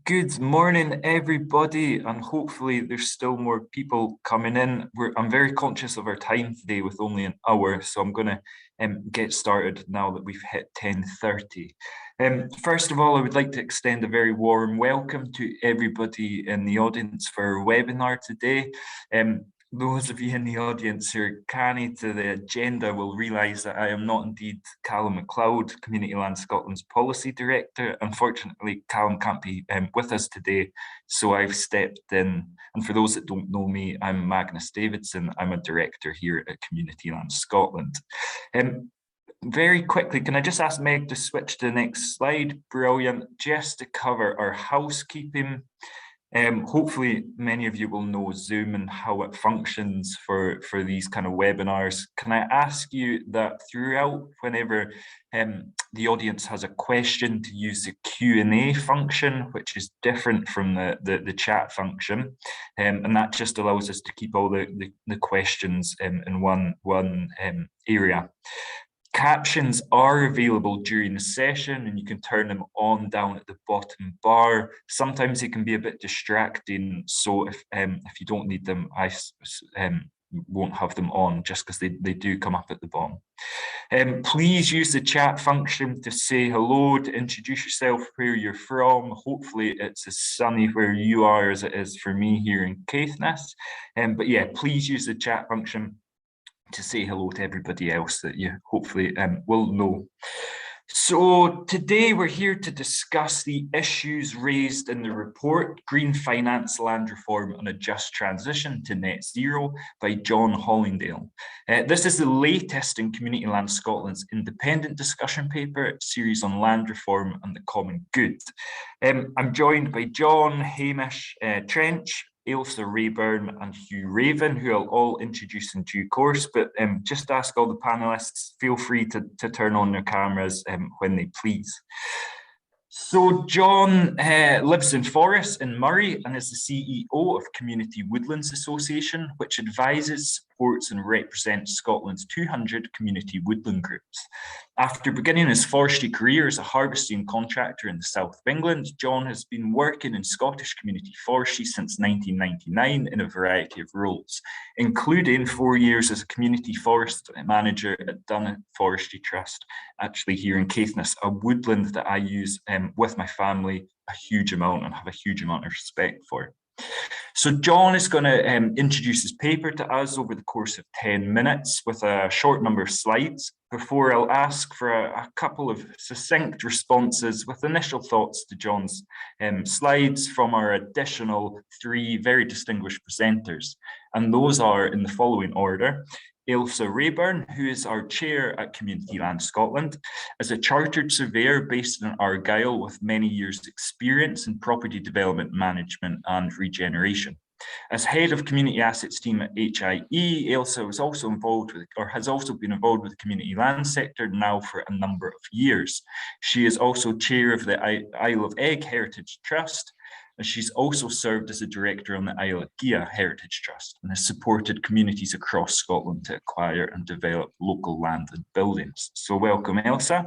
Good morning, everybody, and hopefully there's still more people coming in. I'm very conscious of our time today with only an hour, so I'm going to get started now that we've hit 10:30. First of all, I would like to extend a very warm welcome to everybody in the audience for our webinar today. Those of you in the audience who are canny to the agenda will realise that I am not indeed Callum MacLeod, Community Land Scotland's Policy Director. Unfortunately, Callum can't be with us today, so I've stepped in. And for those that don't know me, I'm Magnus Davidson. I'm a Director here at Community Land Scotland. Very quickly, can I just ask Meg to switch to the next slide? Brilliant. Just to cover our housekeeping. Hopefully many of you will know Zoom and how it functions for these kind of webinars. Can I ask you that throughout, whenever the audience has a question, to use the Q&A function, which is different from the chat function, and that just allows us to keep all the questions in one area. Captions are available during the session and you can turn them on down at the bottom bar. Sometimes they can be a bit distracting, so if you don't need them, I won't have them on just because they do come up at the bottom. Please use the chat function to say hello, to introduce yourself, where you're from. Hopefully it's as sunny where you are as it is for me here in Caithness. But yeah, please use the chat function to say hello to everybody else that you hopefully will know. So today we're here to discuss the issues raised in the report, Green Finance, Land Reform and a Just Transition to Net Zero by Jon Hollingdale. This is the latest in Community Land Scotland's independent discussion paper series on land reform and the common good. I'm joined by John, Hamish Trench, Ailsa Rayburn and Hugh Raven, who I'll all introduce in due course, but just ask all the panelists, feel free to turn on their cameras when they please. So John lives in Forres in Murray and is the CEO of Community Woodlands Association, which advises, supports and represents Scotland's 200 community woodland groups. After beginning his forestry career as a harvesting contractor in the south of England, John has been working in Scottish community forestry since 1999 in a variety of roles, including 4 years as a community forest manager at Dunnet Forestry Trust, actually here in Caithness, a woodland that I use with my family a huge amount and have a huge amount of respect for. So John is going to introduce his paper to us over the course of 10 minutes with a short number of slides before I'll ask for a couple of succinct responses with initial thoughts to John's slides from our additional 3 very distinguished presenters. And those are in the following order. Ailsa Rayburn, who is our chair at Community Land Scotland, is a chartered surveyor based in Argyll with many years' experience in property development management and regeneration. As head of community assets team at HIE, Ailsa was also involved with, or has also been involved with the community land sector now for a number of years. She is also chair of the Isle of Egg Heritage Trust, and she's also served as a director on the Isle of Gia Heritage Trust and has supported communities across Scotland to acquire and develop local land and buildings. So welcome, Ailsa.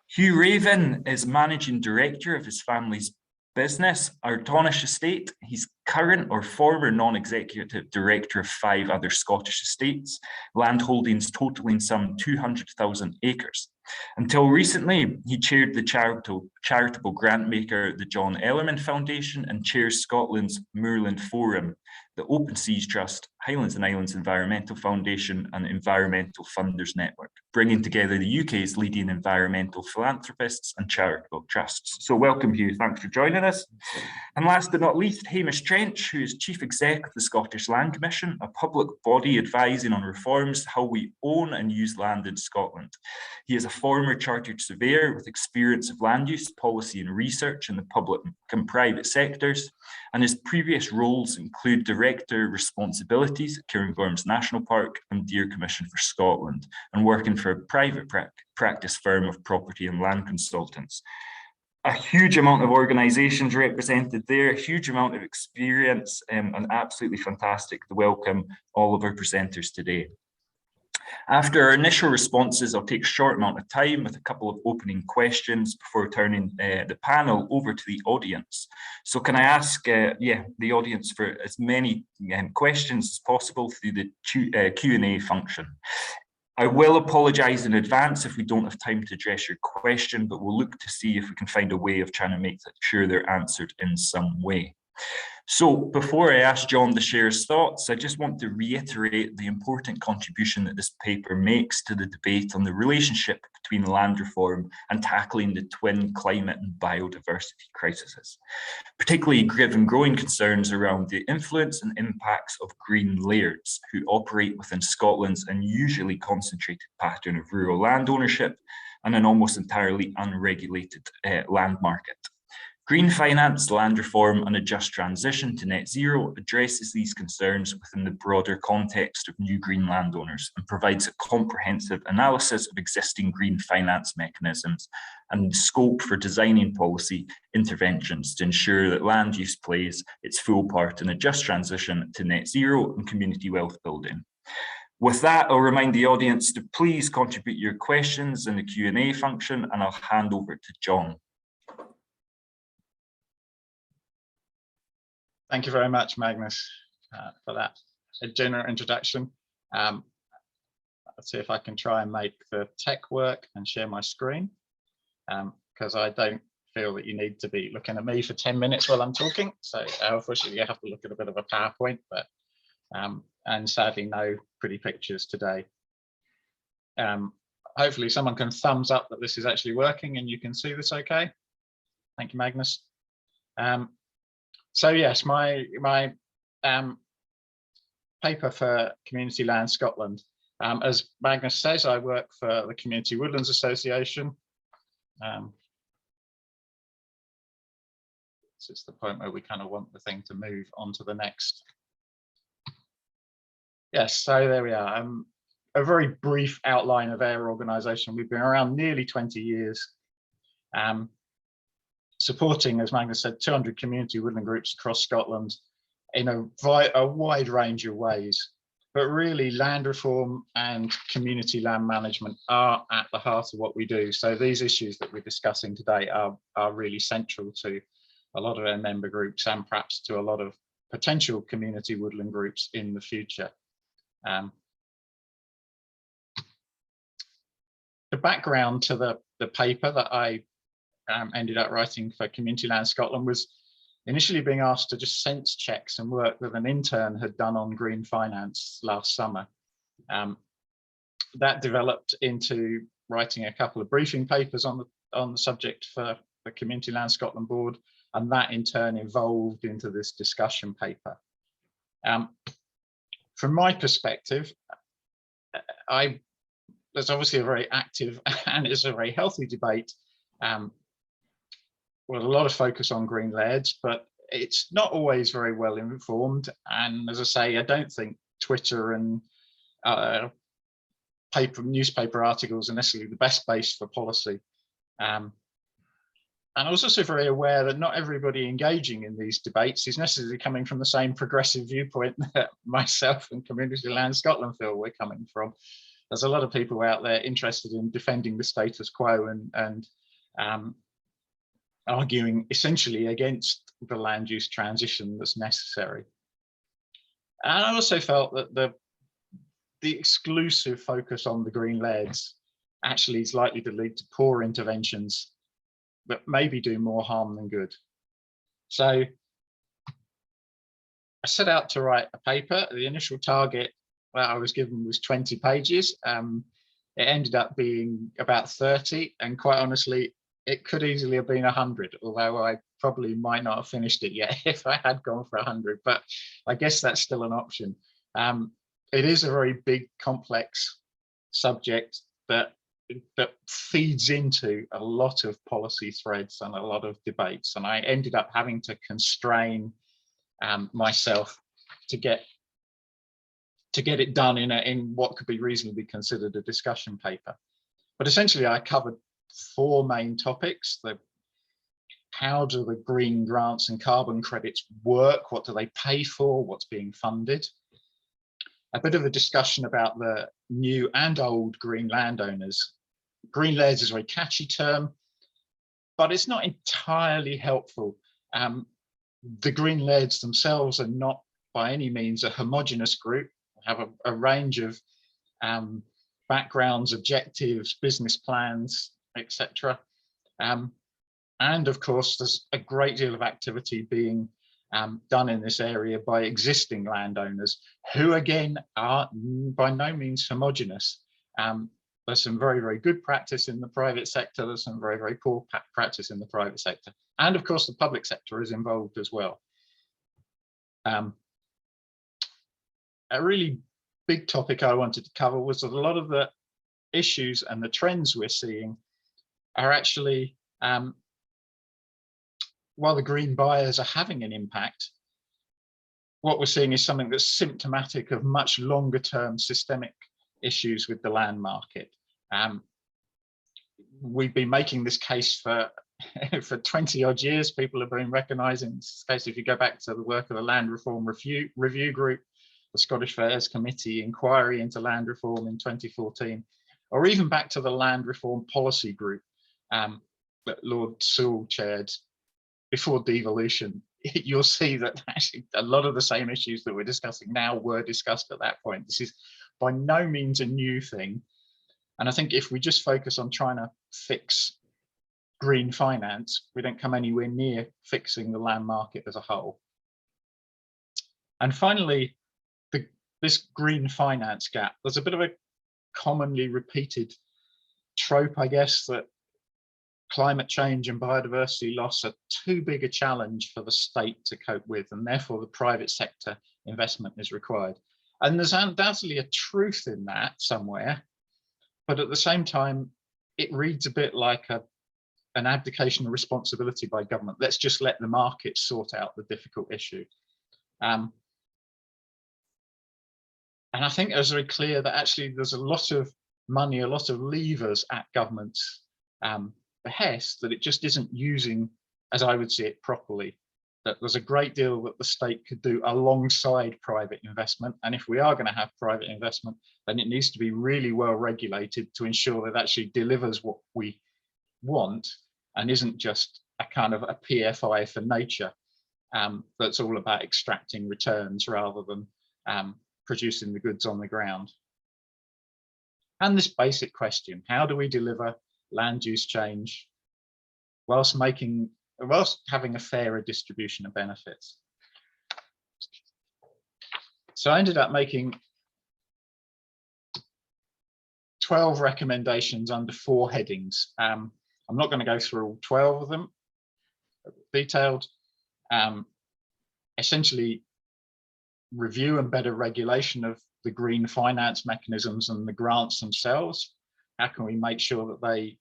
Hugh Raven is managing director of his family's business, Ardonish Estate. He's current or former non-executive director of 5 other Scottish estates, land holdings totaling some 200,000 acres. Until recently, he chaired the charitable grant maker, the John Ellerman Foundation, and chairs Scotland's Moorland Forum, the Open Seas Trust, Highlands and Islands Environmental Foundation, and Environmental Funders Network, bringing together the UK's leading environmental philanthropists and charitable trusts. So welcome, Hugh. Thanks for joining us. And last but not least, Hamish Trench, who is Chief Exec of the Scottish Land Commission, a public body advising on reforms how we own and use land in Scotland. He is a former chartered surveyor with experience of land use, policy and research in the public and private sectors, and his previous roles include director responsibilities at Cairngorms National Park and Deer Commission for Scotland, and working for a private practice firm of property and land consultants. A huge amount of organisations represented there, a huge amount of experience, and absolutely fantastic to welcome all of our presenters today. After our initial responses, I'll take a short amount of time with a couple of opening questions before turning the panel over to the audience. So can I ask the audience for as many questions as possible through the Q&A function. I will apologise in advance if we don't have time to address your question, but we'll look to see if we can find a way of trying to make sure they're answered in some way. So before I ask Jon to share his thoughts, I just want to reiterate the important contribution that this paper makes to the debate on the relationship between land reform and tackling the twin climate and biodiversity crises, particularly given growing concerns around the influence and impacts of green lairds who operate within Scotland's unusually concentrated pattern of rural land ownership and an almost entirely unregulated land market. Green finance, land reform and a just transition to net zero addresses these concerns within the broader context of new green landowners and provides a comprehensive analysis of existing green finance mechanisms and scope for designing policy interventions to ensure that land use plays its full part in a just transition to net zero and community wealth building. With that, I'll remind the audience to please contribute your questions in the Q&A function, and I'll hand over to Jon. Thank you very much, Magnus, for that general introduction. Let's see if I can try and make the tech work and share my screen, because I don't feel that you need to be looking at me for 10 minutes while I'm talking. So unfortunately, you have to look at a bit of a PowerPoint, but and sadly, no pretty pictures today. Hopefully someone can thumbs up that this is actually working and you can see this okay. Thank you, Magnus. So yes, my paper for Community Land Scotland. As Magnus says, I work for the Community Woodlands Association. This is the point where we kind of want the thing to move on to the next. Yes, so there we are. A very brief outline of our organisation. We've been around nearly 20 years. Supporting, as Magnus said, 200 community woodland groups across Scotland in a wide range of ways. But really, land reform and community land management are at the heart of what we do. So these issues that we're discussing today are really central to a lot of our member groups and perhaps to a lot of potential community woodland groups in the future. The background to the paper that I ended up writing for Community Land Scotland was initially being asked to just sense check some work that an intern had done on green finance last summer. That developed into writing a couple of briefing papers on the subject for the Community Land Scotland board, and that in turn evolved into this discussion paper. From my perspective, there's obviously a very active and it's a very healthy debate. Well, a lot of focus on green lairds, but it's not always very well informed. And as I say, I don't think Twitter and newspaper articles are necessarily the best base for policy. And I was also very aware that not everybody engaging in these debates is necessarily coming from the same progressive viewpoint that myself and Community Land Scotland feel we're coming from. There's a lot of people out there interested in defending the status quo and arguing essentially against the land use transition that's necessary. And I also felt that the exclusive focus on the green lairds actually is likely to lead to poor interventions that maybe do more harm than good. So I set out to write a paper. The initial target that I was given was 20 pages. It ended up being about 30, and quite honestly, it could easily have been 100, although I probably might not have finished it yet if I had gone for 100, but I guess that's still an option. It is a very big, complex subject that feeds into a lot of policy threads and a lot of debates, and I ended up having to constrain myself to get it done in what could be reasonably considered a discussion paper. But essentially, I covered 4 main topics. How do the green grants and carbon credits work? What do they pay for? What's being funded? A bit of a discussion about the new and old green landowners. Green lairds is a very catchy term, but it's not entirely helpful. The green lairds themselves are not by any means a homogenous group, have a range of backgrounds, objectives, business plans, etc. And of course, there's a great deal of activity being done in this area by existing landowners, who again are by no means homogenous. There's some very, very good practice in the private sector. There's some very, very poor practice in the private sector. And of course, the public sector is involved as well. A really big topic I wanted to cover was that a lot of the issues and the trends we're seeing are actually, while the green buyers are having an impact, what we're seeing is something that's symptomatic of much longer term systemic issues with the land market. We've been making this case for 20 odd years. People have been recognising this case. If you go back to the work of the Land Reform Review Group, the Scottish Fairs Committee inquiry into land reform in 2014, or even back to the Land Reform Policy Group that Lord Sewell chaired before devolution, you'll see that actually a lot of the same issues that we're discussing now were discussed at that point. This is by no means a new thing. And I think if we just focus on trying to fix green finance, we don't come anywhere near fixing the land market as a whole. And finally, this green finance gap. There's a bit of a commonly repeated trope, I guess, that climate change and biodiversity loss are too big a challenge for the state to cope with, and therefore the private sector investment is required. And there's undoubtedly a truth in that somewhere, but at the same time, it reads a bit like an abdication of responsibility by government. Let's just let the market sort out the difficult issue. And I think it's very clear that actually there's a lot of money, a lot of levers at government's behest that it just isn't using, as I would see it, properly. That there's a great deal that the state could do alongside private investment. And if we are going to have private investment, then it needs to be really well regulated to ensure that it actually delivers what we want and isn't just a kind of a PFI for nature that's all about extracting returns rather than producing the goods on the ground. And this basic question, how do we deliver land use change whilst having a fairer distribution of benefits? So I ended up making 12 recommendations under 4 headings. I'm not going to go through all 12 of them, detailed. Essentially, review and better regulation of the green finance mechanisms and the grants themselves. How can we make sure that they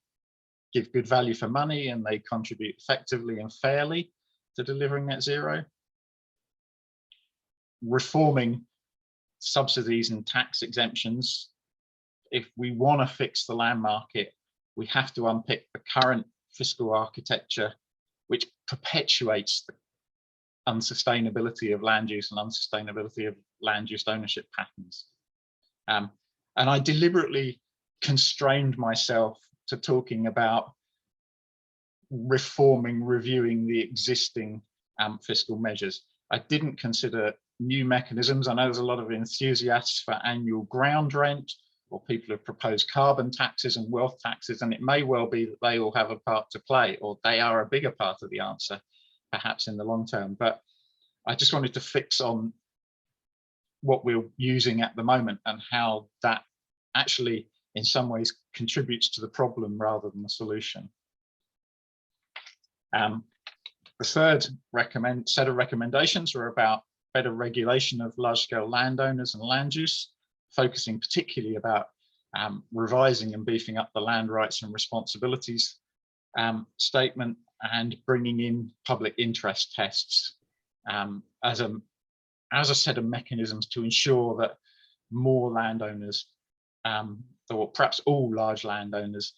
give good value for money and they contribute effectively and fairly to delivering net zero? Reforming subsidies and tax exemptions. If we want to fix the land market, we have to unpick the current fiscal architecture, which perpetuates the unsustainability of land use and unsustainability of land use ownership patterns. And I deliberately constrained myself to talking about reforming, reviewing the existing fiscal measures. I didn't consider new mechanisms. I know there's a lot of enthusiasts for annual ground rent, or people have proposed carbon taxes and wealth taxes, and it may well be that they all have a part to play, or they are a bigger part of the answer, perhaps in the long term. But I just wanted to fix on what we're using at the moment and how that actually in some ways contributes to the problem rather than the solution. The third set of recommendations were about better regulation of large-scale landowners and land use, focusing particularly about revising and beefing up the land rights and responsibilities statement and bringing in public interest tests as a set of mechanisms to ensure that more landowners, or perhaps all large landowners,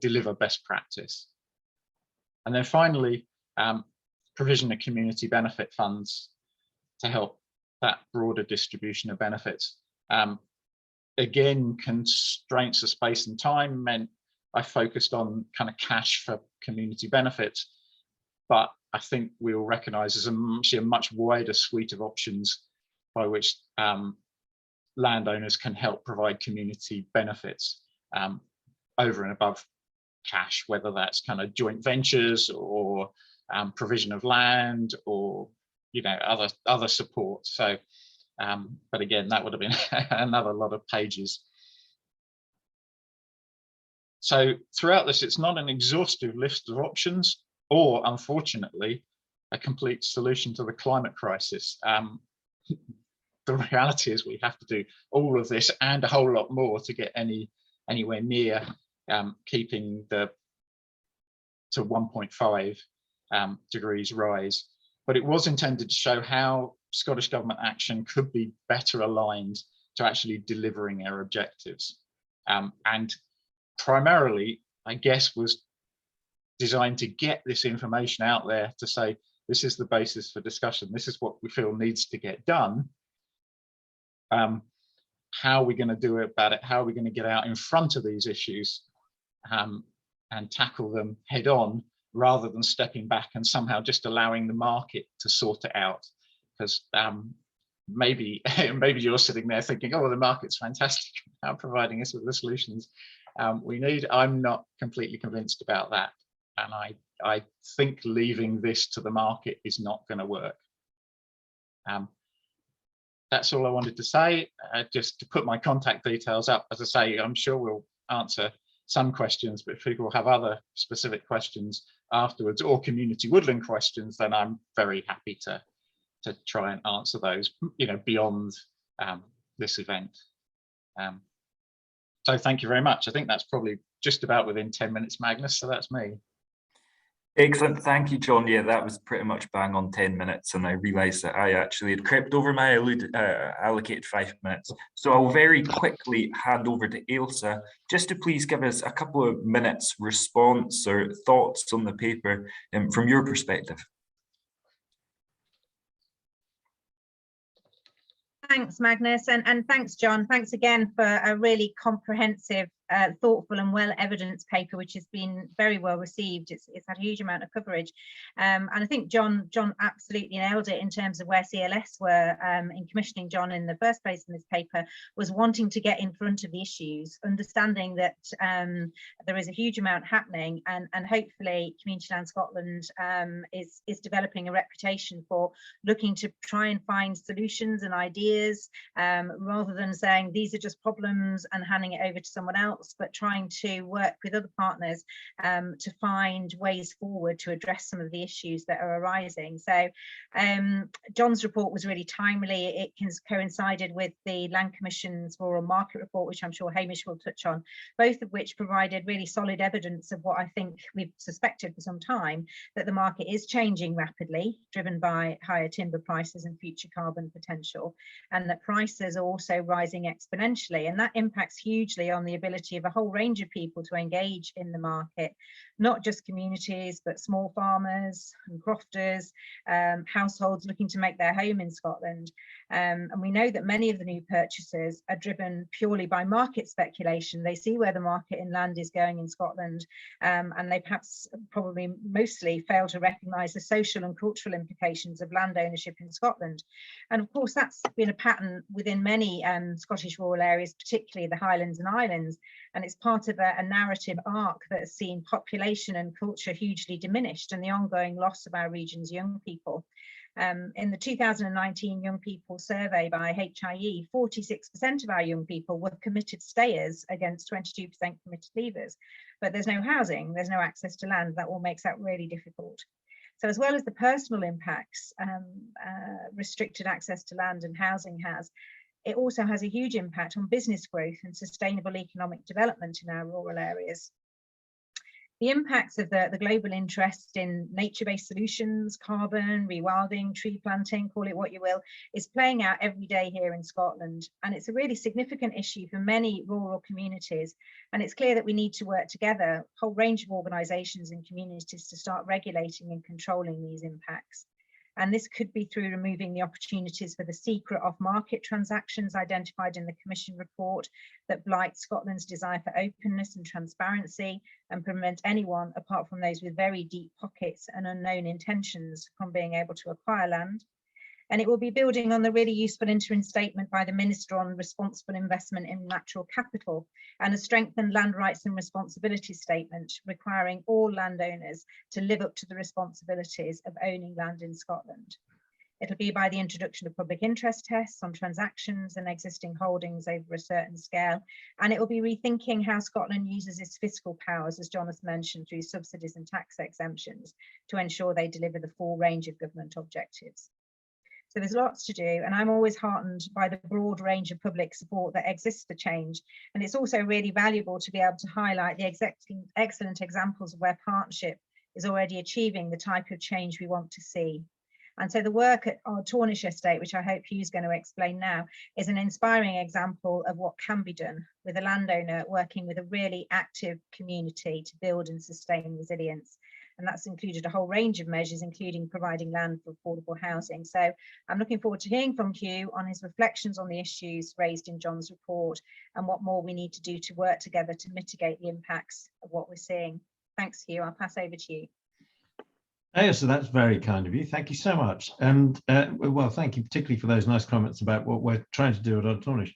deliver best practice. And then finally, provision of community benefit funds to help that broader distribution of benefits. Again, constraints of space and time meant I focused on kind of cash for community benefits, but I think we all recognise there's a much wider suite of options by which landowners can help provide community benefits over and above cash, whether that's kind of joint ventures or provision of land or other support. So, but again, that would have been another lot of pages. So throughout this, it's not an exhaustive list of options, or unfortunately, a complete solution to the climate crisis. The reality is we have to do all of this and a whole lot more to get anywhere near keeping the to 1.5 degrees rise. But it was intended to show how Scottish Government action could be better aligned to actually delivering our objectives. And primarily, I guess, was designed to get this information out there to say, this is the basis for discussion. This is what we feel needs to get done. How are we going to do it about it? How are we going to get out in front of these issues and tackle them head on, rather than stepping back and somehow just allowing the market to sort it out? Because maybe you're sitting there thinking, oh, well, the market's fantastic about providing us with the solutions we need. I'm not completely convinced about that. And I think leaving this to the market is not going to work. That's all I wanted to say. Just to put my contact details up. As I say, I'm sure we'll answer some questions, but if people have other specific questions afterwards or community woodland questions, then I'm very happy to try and answer those, beyond this event. So thank you very much. I think that's probably just about within 10 minutes, Magnus, so that's me. Excellent, thank you, John. Yeah, that was pretty much bang on 10 minutes, and I realised that I actually had crept over my allocated 5 minutes. So I'll very quickly hand over to Ailsa, just to please give us a couple of minutes response or thoughts on the paper from your perspective. Thanks, Magnus, and thanks, John. Thanks again for a really comprehensive, thoughtful and well-evidenced paper, which has been very well received. It's had a huge amount of coverage. And I think John absolutely nailed it in terms of where CLS were in commissioning John in the first place in this paper, was wanting to get in front of the issues, understanding that there is a huge amount happening, and hopefully Community Land Scotland is developing a reputation for looking to try and find solutions and ideas, rather than saying these are just problems and handing it over to someone else, but trying to work with other partners to find ways forward to address some of the issues that are arising. So John's report was really timely. It coincided with the Land Commission's Rural Market Report, which I'm sure Hamish will touch on, both of which provided really solid evidence of what I think we've suspected for some time, that the market is changing rapidly, driven by higher timber prices and future carbon potential, and that prices are also rising exponentially, and that impacts hugely on the ability of a whole range of people to engage in the market, not just communities, but small farmers and crofters, households looking to make their home in Scotland. And we know that many of the new purchases are driven purely by market speculation. They see where the market in land is going in Scotland, and they perhaps probably mostly fail to recognise the social and cultural implications of land ownership in Scotland. And of course, that's been a pattern within many Scottish rural areas, particularly the Highlands and Islands, and it's part of a narrative arc that has seen population and culture hugely diminished, and the ongoing loss of our region's young people. In the 2019 Young People Survey by HIE, 46% of our young people were committed stayers against 22% committed leavers, but there's no housing, there's no access to land. That all makes that really difficult. So as well as the personal impacts restricted access to land and housing has, it also has a huge impact on business growth and sustainable economic development in our rural areas. The impacts of the global interest in nature-based solutions, carbon, rewilding, tree planting, call it what you will, is playing out every day here in Scotland. And it's a really significant issue for many rural communities. And it's clear that we need to work together, a whole range of organisations and communities, to start regulating and controlling these impacts. And this could be through removing the opportunities for the secret off-market transactions identified in the Commission report that blight Scotland's desire for openness and transparency and prevent anyone, apart from those with very deep pockets and unknown intentions, from being able to acquire land. And it will be building on the really useful interim statement by the Minister on responsible investment in natural capital and a strengthened land rights and responsibility statement requiring all landowners to live up to the responsibilities of owning land in Scotland. It'll be by the introduction of public interest tests on transactions and existing holdings over a certain scale. And it will be rethinking how Scotland uses its fiscal powers, as Jon has mentioned, through subsidies and tax exemptions to ensure they deliver the full range of government objectives. So there's lots to do, and I'm always heartened by the broad range of public support that exists for change. And it's also really valuable to be able to highlight the excellent examples of where partnership is already achieving the type of change we want to see. And so the work at our Tornish estate, which I hope Hugh's going to explain now, is an inspiring example of what can be done with a landowner working with a really active community to build and sustain resilience. And that's included a whole range of measures, including providing land for affordable housing. So I'm looking forward to hearing from Hugh on his reflections on the issues raised in Jon's report and what more we need to do to work together to mitigate the impacts of what we're seeing. Thanks, Hugh. I'll pass over to you. Oh, so that's very kind of you. Thank you so much. And well, thank you particularly for those nice comments about what we're trying to do at Untitled.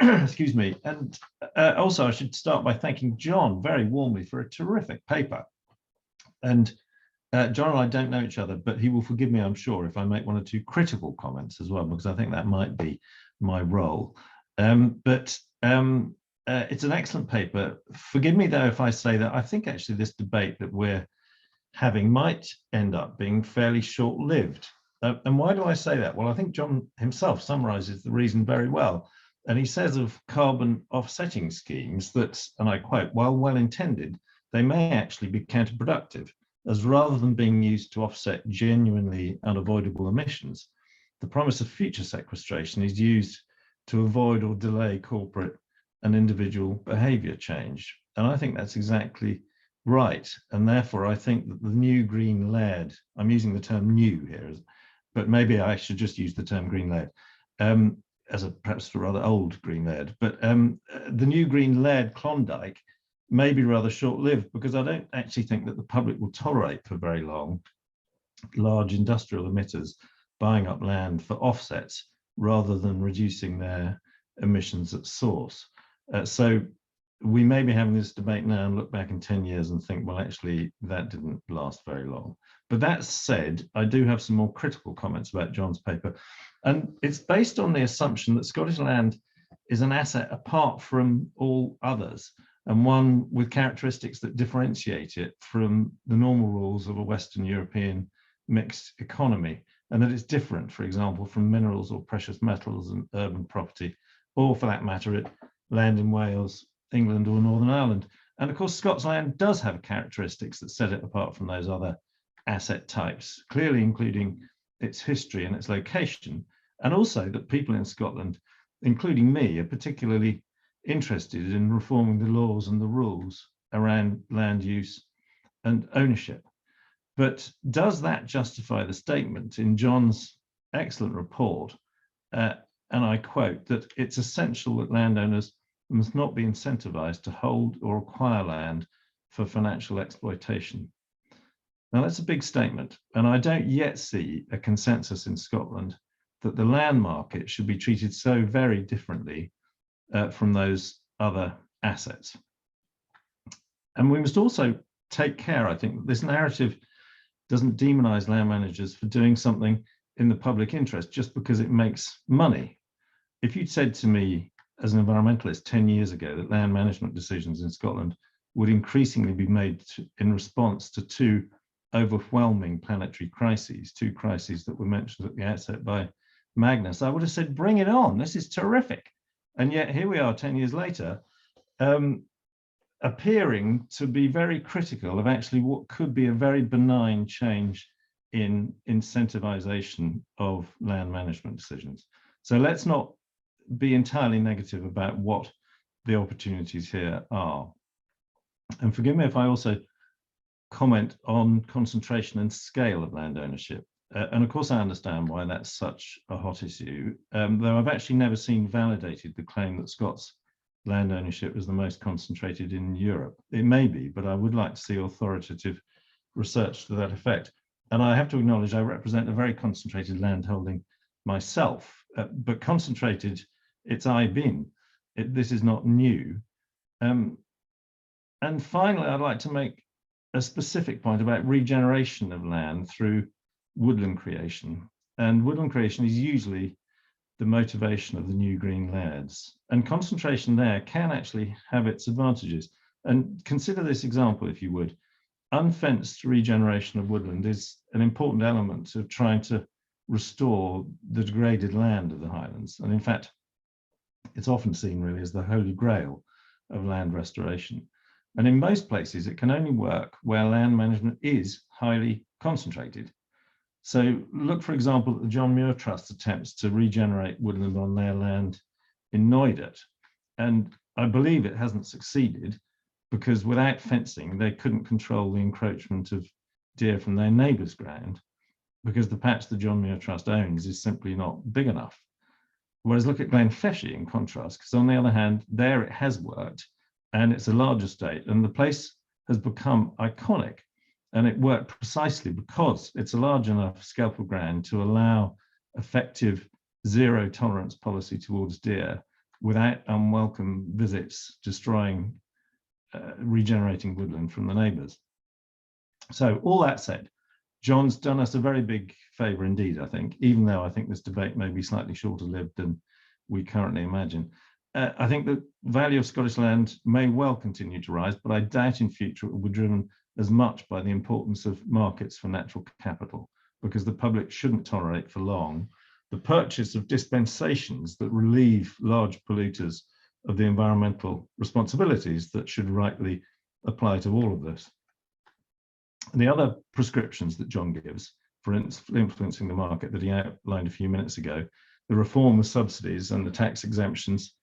Excuse me. And also I should start by thanking Jon very warmly for a terrific paper. And Jon and I don't know each other, but he will forgive me, I'm sure, if I make one or two critical comments as well, because I think that might be my role. It's an excellent paper. Forgive me, though, if I say that I think actually this debate that we're having might end up being fairly short-lived. And why do I say that? Well, I think Jon himself summarizes the reason very well. And he says of carbon offsetting schemes that, and I quote, while well-intended, they may actually be counterproductive, as rather than being used to offset genuinely unavoidable emissions, the promise of future sequestration is used to avoid or delay corporate and individual behaviour change. And I think that's exactly right. And therefore, I think that the new green laird, I'm using the term new here, but maybe I should just use the term green laird, as a perhaps a rather old green laird. But the new green laird Klondike may be rather short-lived, because I don't actually think that the public will tolerate for very long large industrial emitters buying up land for offsets rather than reducing their emissions at source. So we may be having this debate now and look back in 10 years and think, well, actually, that didn't last very long. But that said, I do have some more critical comments about Jon's paper. And it's based on the assumption that Scottish land is an asset apart from all others, and one with characteristics that differentiate it from the normal rules of a Western European mixed economy, and that it's different, for example, from minerals or precious metals and urban property, or for that matter, land in Wales, England or Northern Ireland. And of course, Scots land does have characteristics that set it apart from those other asset types, clearly including its history and its location, and also that people in Scotland, including me, are particularly interested in reforming the laws and the rules around land use and ownership. But does that justify the statement in Jon's excellent report, and I quote, that it's essential that landowners must not be incentivized to hold or acquire land for financial exploitation? Now, that's a big statement, and I don't yet see a consensus in Scotland that the land market should be treated so very differently from those other assets. And we must also take care, I think, that this narrative doesn't demonize land managers for doing something in the public interest just because it makes money. If you'd said to me as an environmentalist 10 years ago that land management decisions in Scotland would increasingly be made in response to two overwhelming planetary crises, two crises that were mentioned at the outset by Magnus, I would have said, bring it on, this is terrific. And yet here we are 10 years later, appearing to be very critical of actually what could be a very benign change in incentivization of land management decisions. So let's not be entirely negative about what the opportunities here are. And forgive me if I also comment on concentration and scale of land ownership. And of course, I understand why that's such a hot issue, though I've actually never seen validated the claim that Scots land ownership is the most concentrated in Europe. It may be, but I would like to see authoritative research to that effect. And I have to acknowledge I represent a very concentrated land holding myself, but concentrated, it's I've been. This is not new. And finally, I'd like to make a specific point about regeneration of land through woodland creation. And woodland creation is usually the motivation of the new green lairds. And concentration there can actually have its advantages. And consider this example, if you would. Unfenced regeneration of woodland is an important element of trying to restore the degraded land of the Highlands. And in fact, it's often seen really as the holy grail of land restoration. And in most places, it can only work where land management is highly concentrated. So look, for example, at the John Muir Trust's attempts to regenerate woodland on their land in Knoydart. And I believe it hasn't succeeded because without fencing, they couldn't control the encroachment of deer from their neighbour's ground because the patch the John Muir Trust owns is simply not big enough. Whereas look at Glenfeshie in contrast, because on the other hand, there it has worked and it's a large estate and the place has become iconic. And it worked precisely because it's a large enough scalpel ground to allow effective zero tolerance policy towards deer without unwelcome visits destroying, regenerating woodland from the neighbours. So all that said, John's done us a very big favour indeed, I think, even though I think this debate may be slightly shorter lived than we currently imagine. I think the value of Scottish land may well continue to rise, but I doubt in future it will be driven as much by the importance of markets for natural capital, because the public shouldn't tolerate for long the purchase of dispensations that relieve large polluters of the environmental responsibilities that should rightly apply to all of this. And the other prescriptions that John gives for influencing the market that he outlined a few minutes ago, the reform of subsidies and the tax exemptions,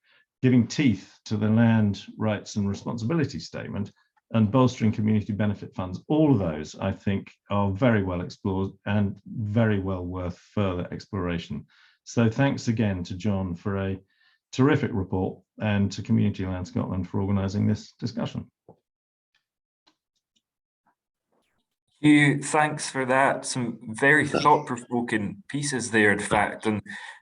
giving teeth to the land rights and responsibility statement, and bolstering community benefit funds, all of those, I think, are very well explored and very well worth further exploration. So thanks again to John for a terrific report and to Community Land Scotland for organising this discussion. Hugh, thanks for that. Some very thought-provoking pieces there, in fact,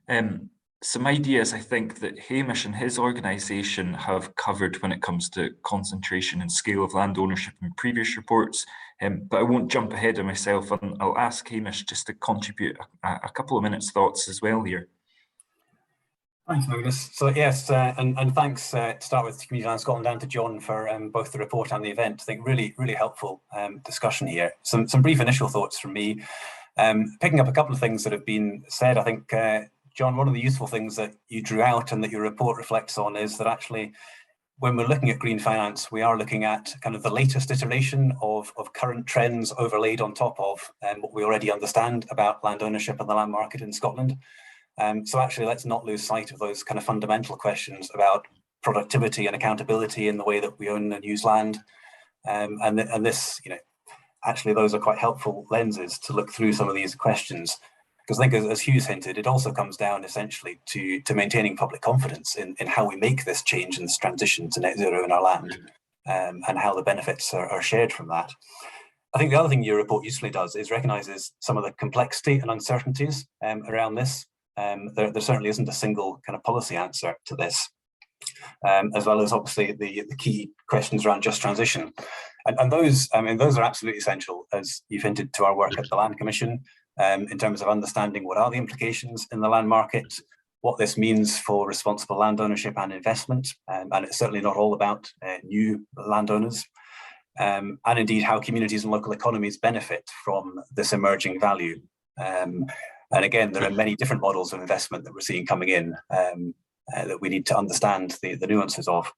and some ideas I think that Hamish and his organisation have covered when it comes to concentration and scale of land ownership in previous reports. But I won't jump ahead of myself, and I'll ask Hamish just to contribute a couple of minutes' thoughts as well here. Thanks, Magnus. So yes, and thanks to start with Community Land Scotland and to John for both the report and the event. I think really helpful discussion here. Some brief initial thoughts from me. Picking up a couple of things that have been said, I think, John, one of the useful things that you drew out and that your report reflects on is that actually, when we're looking at green finance, we are looking at kind of the latest iteration of current trends overlaid on top of what we already understand about land ownership and the land market in Scotland. So actually, let's not lose sight of those kind of fundamental questions about productivity and accountability in the way that we own and use land. And this, actually, those are quite helpful lenses to look through some of these questions. Because I think, as Hugh's hinted, it also comes down essentially to maintaining public confidence in how we make this change and this transition to net zero in our land, and how the benefits are shared from that. I think the other thing your report usefully does is recognises some of the complexity and uncertainties around this. There certainly isn't a single kind of policy answer to this, as well as obviously the key questions around just transition. And those are absolutely essential, as you've hinted, to our work at the Land Commission, in terms of understanding what are the implications in the land market, what this means for responsible land ownership and investment, and it's certainly not all about new landowners, and indeed how communities and local economies benefit from this emerging value. And again, there are many different models of investment that we're seeing coming in that we need to understand the nuances of.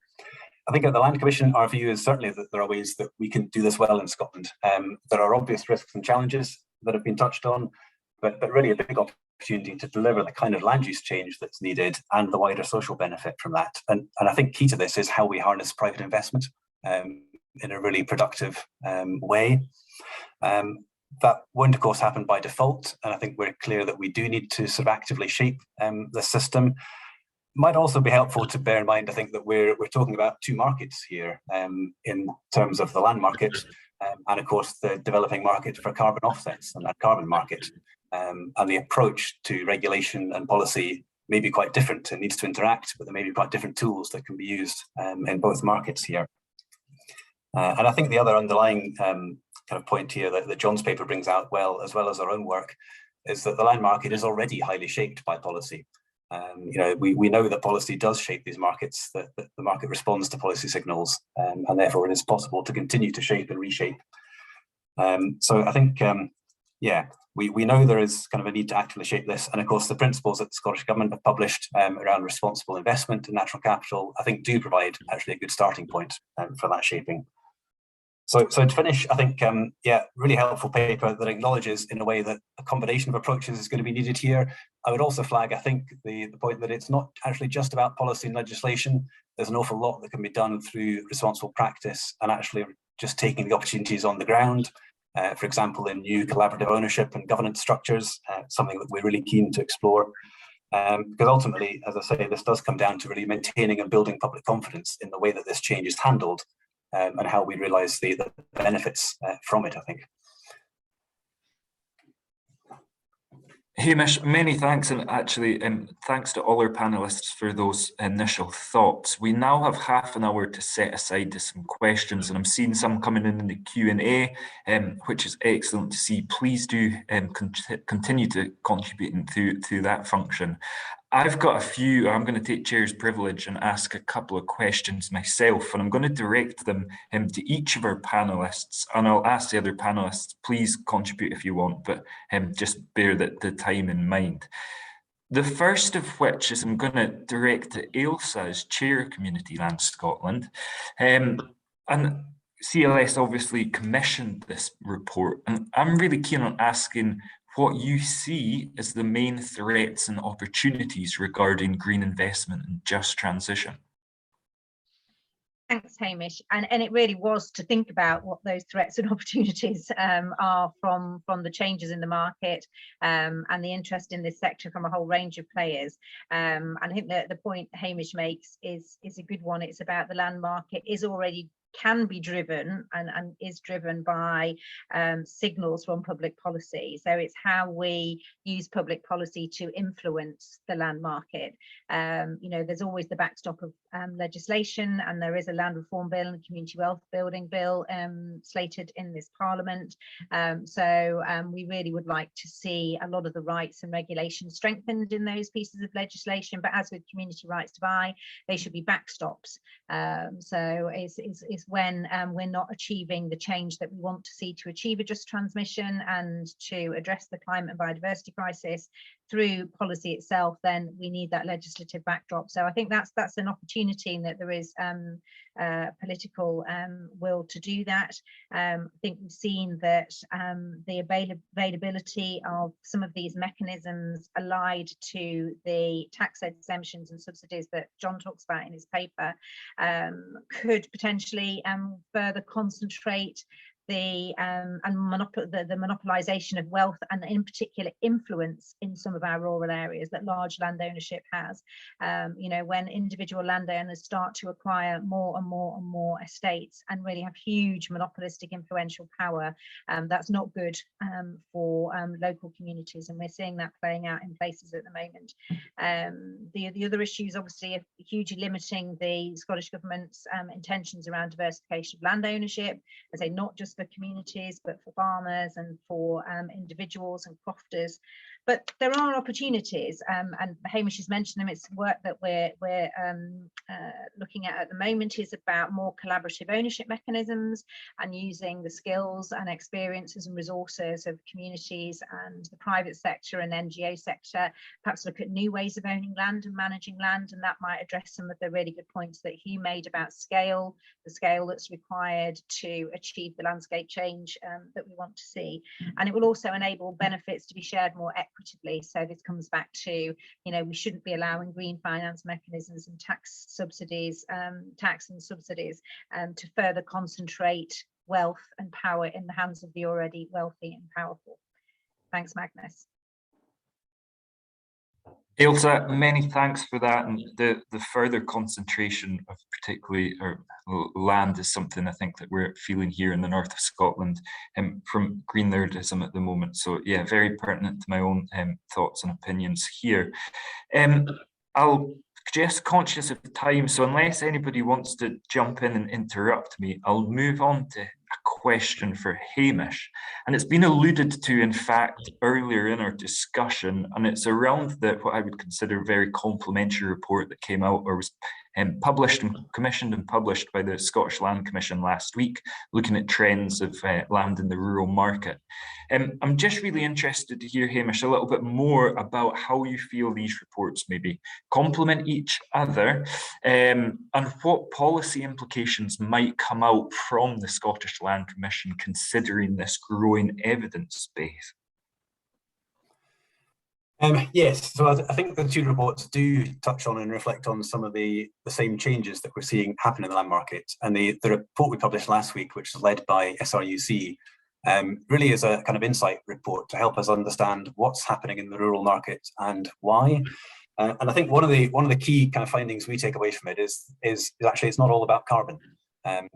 I think at the Land Commission, our view is certainly that there are ways that we can do this well in Scotland. There are obvious risks and challenges that have been touched on, but really a big opportunity to deliver the kind of land use change that's needed and the wider social benefit from that. And I think key to this is how we harness private investment in a really productive way. That won't, of course, happen by default, and I think we're clear that we do need to sort of actively shape the system. Might also be helpful to bear in mind, I think, that we're talking about two markets here in terms of the land market and, of course, the developing market for carbon offsets and that carbon market. And the approach to regulation and policy may be quite different and needs to interact, but there may be quite different tools that can be used in both markets here. And I think the other underlying kind of point here that Jon's paper brings out well as our own work is that the land market is already highly shaped by policy. We know that policy does shape these markets, that the market responds to policy signals, and therefore it is possible to continue to shape and reshape. So I think, we know there is kind of a need to actively shape this. And of course, the principles that the Scottish Government have published around responsible investment in natural capital, I think do provide actually a good starting point for that shaping. So to finish, I think, really helpful paper that acknowledges in a way that a combination of approaches is going to be needed here. I would also flag, I think, the point that it's not actually just about policy and legislation. There's an awful lot that can be done through responsible practice and actually just taking the opportunities on the ground. For example, in new collaborative ownership and governance structures, something that we're really keen to explore. Because ultimately, as I say, this does come down to really maintaining and building public confidence in the way that this change is handled. And how we realise the benefits from it, I think. Hamish, many thanks, and actually thanks to all our panellists for those initial thoughts. We now have half an hour to set aside to some questions, and I'm seeing some coming in the Q&A, which is excellent to see. Please do continue to contribute to that function. I've got a few. I'm going to take chair's privilege and ask a couple of questions myself, and I'm going to direct them to each of our panelists, and I'll ask the other panelists, please contribute if you want, but just bear the time in mind. The first of which is I'm going to direct to Ailsa as Chair of Community Land Scotland. And CLS obviously commissioned this report, and I'm really keen on asking what you see as the main threats and opportunities regarding green investment and just transition. Thanks, Hamish. And it really was to think about what those threats and opportunities are from the changes in the market and the interest in this sector from a whole range of players. And I think that the point Hamish makes is a good one. It's about the land market can be driven and is driven by signals from public policy. So it's how we use public policy to influence the land market. There's always the backstop of legislation, and there is a land reform bill and a community wealth building bill slated in this parliament. So we really would like to see a lot of the rights and regulations strengthened in those pieces of legislation, but as with community rights to buy, they should be backstops. So it's when we're not achieving the change that we want to see to achieve a just transmission and to address the climate and biodiversity crisis through policy itself, then we need that legislative backdrop. So I think that's an opportunity, and that there is political will to do that. I think we've seen that the availability of some of these mechanisms allied to the tax exemptions and subsidies that Jon talks about in his paper could potentially further concentrate the monopolization of wealth, and in particular influence in some of our rural areas that large land ownership has. When individual landowners start to acquire more and more estates and really have huge monopolistic influential power, that's not good for local communities, and we're seeing that playing out in places at the moment. The other issues obviously are hugely limiting the Scottish Government's intentions around diversification of land ownership, as I say, not just for communities, but for farmers and for individuals and crofters. But there are opportunities, and Hamish has mentioned them. It's work that we're looking at the moment is about more collaborative ownership mechanisms and using the skills and experiences and resources of communities and the private sector and NGO sector, perhaps look at new ways of owning land and managing land, and that might address some of the really good points that Hugh made about scale, the scale that's required to achieve the landscape change that we want to see. And it will also enable benefits to be shared more equitably. So this comes back to, we shouldn't be allowing green finance mechanisms and tax and subsidies to further concentrate wealth and power in the hands of the already wealthy and powerful. Thanks, Magnus. Ailsa, many thanks for that, and the further concentration of particularly land is something I think that we're feeling here in the north of Scotland from green lairdism at the moment. So yeah, very pertinent to my own thoughts and opinions here. I'll just conscious of time, so unless anybody wants to jump in and interrupt me, I'll move on to a question for Hamish. And it's been alluded to, in fact, earlier in our discussion, and it's around what I would consider a very complimentary report that came out or was published and commissioned and published by the Scottish Land Commission last week, looking at trends of land in the rural market. I'm just really interested to hear, Hamish, a little bit more about how you feel these reports maybe complement each other, and what policy implications might come out from the Scottish Land Commission considering this growing evidence base. Yes, so I think the two reports do touch on and reflect on some of the same changes that we're seeing happen in the land market. And the report we published last week, which is led by SRUC, really is a kind of insight report to help us understand what's happening in the rural market and why. And I think one of the key kind of findings we take away from it is actually it's not all about carbon.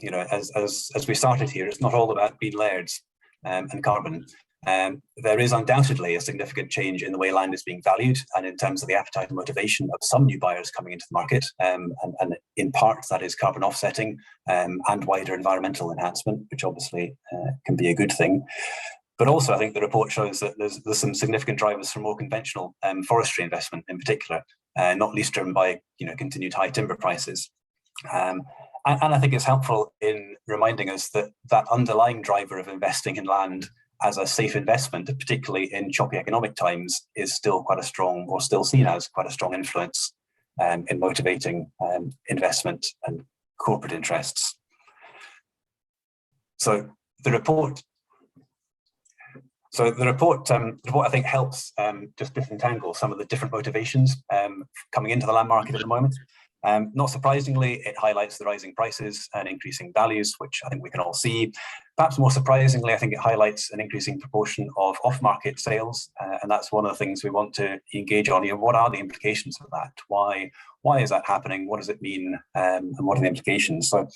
You know, as we started here, it's not all about being lairds and carbon. There is undoubtedly a significant change in the way land is being valued and in terms of the appetite and motivation of some new buyers coming into the market, and in part that is carbon offsetting and wider environmental enhancement, which obviously can be a good thing. But also I think the report shows that there's some significant drivers for more conventional forestry investment in particular, not least driven by continued high timber prices. And I think it's helpful in reminding us that that underlying driver of investing in land as a safe investment, particularly in choppy economic times, is still quite a strong, or still seen as quite a strong influence in motivating investment and corporate interests. So the report I think helps just disentangle some of the different motivations coming into the land market at the moment. Not surprisingly, it highlights the rising prices and increasing values, which I think we can all see. Perhaps more surprisingly, I think it highlights an increasing proportion of off-market sales, and that's one of the things we want to engage on. What are the implications of that? Why is that happening? What does it mean? And what are the implications? So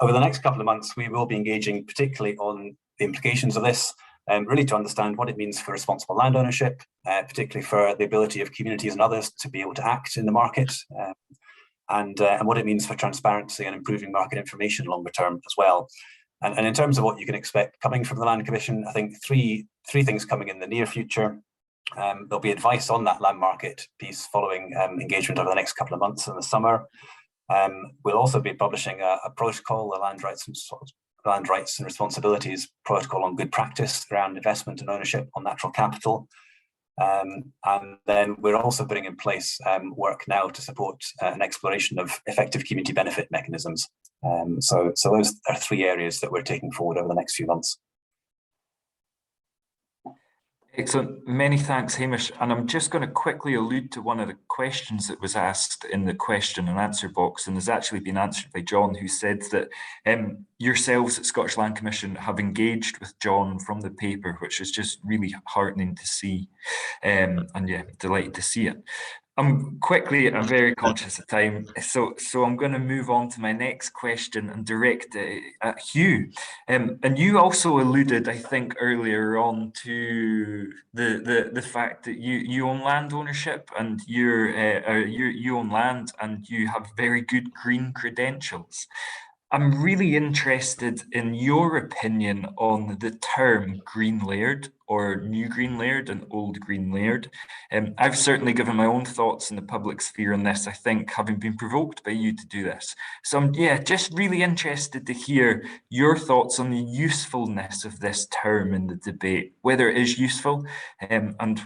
over the next couple of months, we will be engaging particularly on the implications of this, really to understand what it means for responsible land ownership, particularly for the ability of communities and others to be able to act in the market, and what it means for transparency and improving market information longer term as well. And in terms of what you can expect coming from the Land Commission, I think three things coming in the near future. There'll be advice on that land market piece following engagement over the next couple of months in the summer. We'll also be publishing a protocol, the Land Rights and Responsibilities Protocol on Good Practice around investment and ownership on natural capital. And then we're also putting in place work now to support an exploration of effective community benefit mechanisms. So those are three areas that we're taking forward over the next few months. Excellent. Many thanks, Hamish. And I'm just going to quickly allude to one of the questions that was asked in the question and answer box, and has actually been answered by John, who said that yourselves at Scottish Land Commission have engaged with John from the paper, which is just really heartening to see. And yeah, delighted to see it. I'm very conscious of time, so I'm going to move on to my next question and direct it at Hugh. And you also alluded, I think, earlier on to the fact that you own land ownership and you own land and you have very good green credentials. I'm really interested in your opinion on the term green laird or new green laird and old green laird. I've certainly given my own thoughts in the public sphere on this, I think, having been provoked by you to do this. So I'm just really interested to hear your thoughts on the usefulness of this term in the debate, whether it is useful and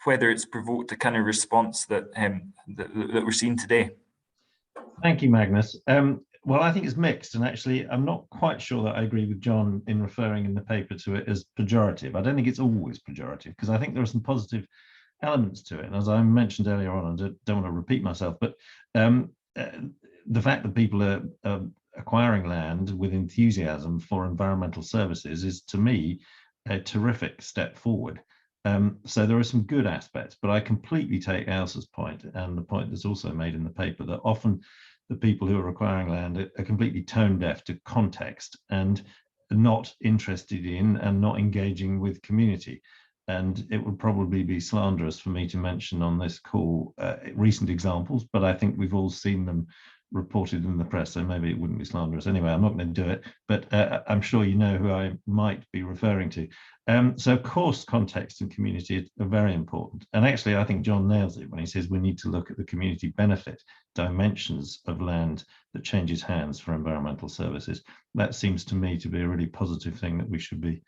whether it's provoked the kind of response that we're seeing today. Thank you, Magnus. Well, I think it's mixed, and actually I'm not quite sure that I agree with John in referring in the paper to it as pejorative. I don't think it's always pejorative, because I think there are some positive elements to it. And as I mentioned earlier on, I don't want to repeat myself, but the fact that people are acquiring land with enthusiasm for environmental services is, to me, a terrific step forward. So there are some good aspects, but I completely take Ailsa's point, and the point that's also made in the paper, that often the people who are acquiring land are completely tone deaf to context and not interested in and not engaging with community. And it would probably be slanderous for me to mention on this call recent examples, but I think we've all seen them reported in the press, so maybe it wouldn't be slanderous. Anyway, I'm not going to do it, but I'm sure you know who I might be referring to. So of course, context and community are very important. And actually, I think Jon nails it when he says we need to look at the community benefit dimensions of land that changes hands for environmental services. That seems to me to be a really positive thing that we should be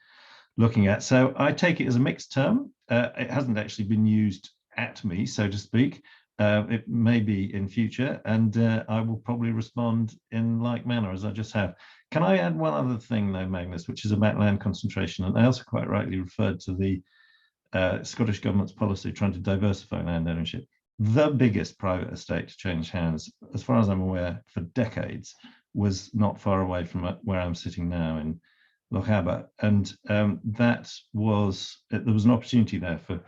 looking at. So I take it as a mixed term. It hasn't actually been used at me, so to speak. It may be in future, and I will probably respond in like manner as I just have. Can I add one other thing though, Magnus, which is about land concentration? And I also quite rightly referred to the Scottish Government's policy trying to diversify land ownership. The biggest private estate to change hands, as far as I'm aware, for decades, was not far away from where I'm sitting now in Lochaber. And there was an opportunity there for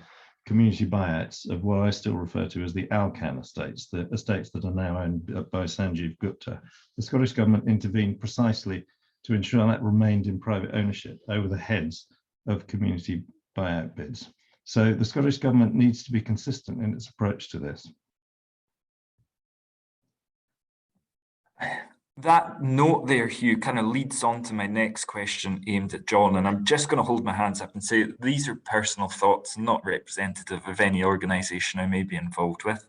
community buyouts of what I still refer to as the Alcan estates, the estates that are now owned by Sanjeev Gupta. The Scottish Government intervened precisely to ensure that remained in private ownership over the heads of community buyout bids. So the Scottish Government needs to be consistent in its approach to this. That note there, Hugh, kind of leads on to my next question aimed at Jon, and I'm just going to hold my hands up and say these are personal thoughts, not representative of any organisation I may be involved with.